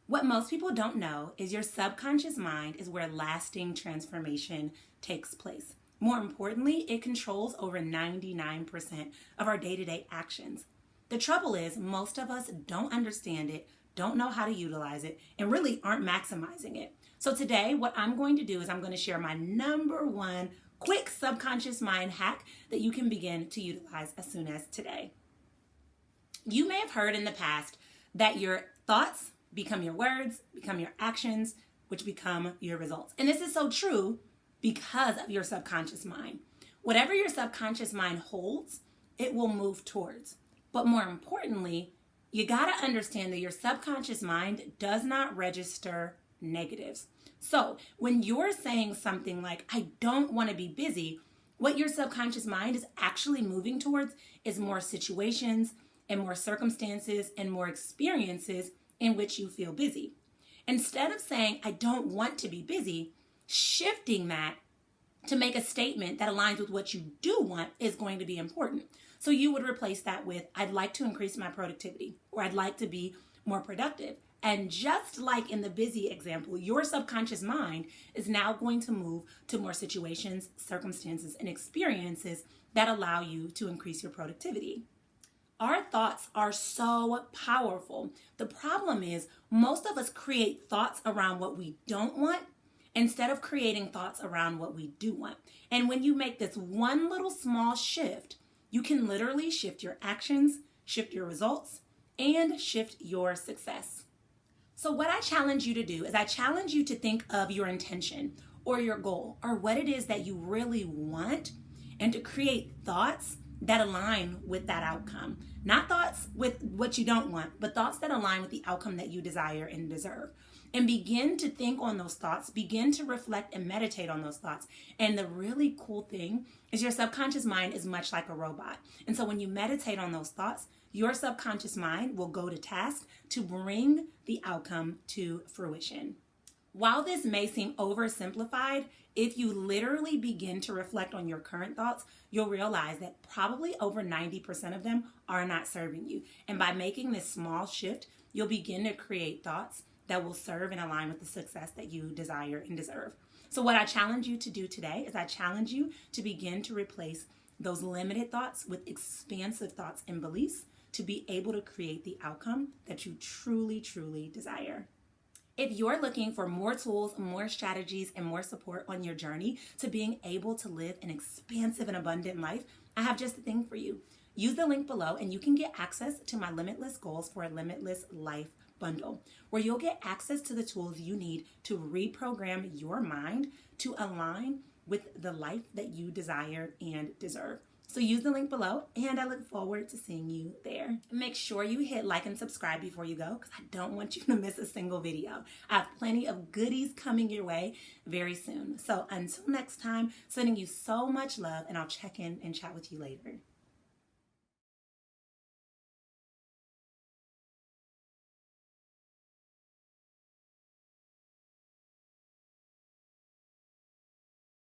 What most people don't know is your subconscious mind is where lasting transformation takes place. More importantly, it controls over 99% of our day-to-day actions. The trouble is, most of us don't understand it, don't know how to utilize it, and really aren't maximizing it. So today, what I'm going to do is I'm going to share my number one quick subconscious mind hack that you can begin to utilize as soon as today. You may have heard in the past that your thoughts become your words, become your actions, which become your results. And this is so true because of your subconscious mind. Whatever your subconscious mind holds, it will move towards. But more importantly, you got to understand that your subconscious mind does not register negatives. So when you're saying something like, I don't want to be busy, what your subconscious mind is actually moving towards is more situations and more circumstances and more experiences in which you feel busy. Instead of saying, I don't want to be busy, shifting that to make a statement that aligns with what you do want is going to be important. So you would replace that with, I'd like to increase my productivity, or I'd like to be more productive. And just like in the busy example, your subconscious mind is now going to move to more situations, circumstances, and experiences that allow you to increase your productivity. Our thoughts are so powerful. The problem is most of us create thoughts around what we don't want instead of creating thoughts around what we do want. And when you make this one little small shift, you can literally shift your actions, shift your results, and shift your success. So what I challenge you to do is I challenge you to think of your intention or your goal or what it is that you really want and to create thoughts that align with that outcome. Not thoughts with what you don't want, but thoughts that align with the outcome that you desire and deserve. And begin to think on those thoughts, begin to reflect and meditate on those thoughts. And the really cool thing is your subconscious mind is much like a robot. And so when you meditate on those thoughts, your subconscious mind will go to task to bring the outcome to fruition. While this may seem oversimplified, if you literally begin to reflect on your current thoughts, you'll realize that probably over 90% of them are not serving you. And by making this small shift, you'll begin to create thoughts that will serve and align with the success that you desire and deserve. So what I challenge you to do today is I challenge you to begin to replace those limited thoughts with expansive thoughts and beliefs to be able to create the outcome that you truly, truly desire. If you're looking for more tools, more strategies, and more support on your journey to being able to live an expansive and abundant life, I have just the thing for you. Use the link below and you can get access to my Limitless Goals for a Limitless Life bundle, where you'll get access to the tools you need to reprogram your mind to align with the life that you desire and deserve. So use the link below, and I look forward to seeing you there. Make sure you hit like and subscribe before you go, because I don't want you to miss a single video. I have plenty of goodies coming your way very soon. So until next time, sending you so much love, and I'll check in and chat with you later.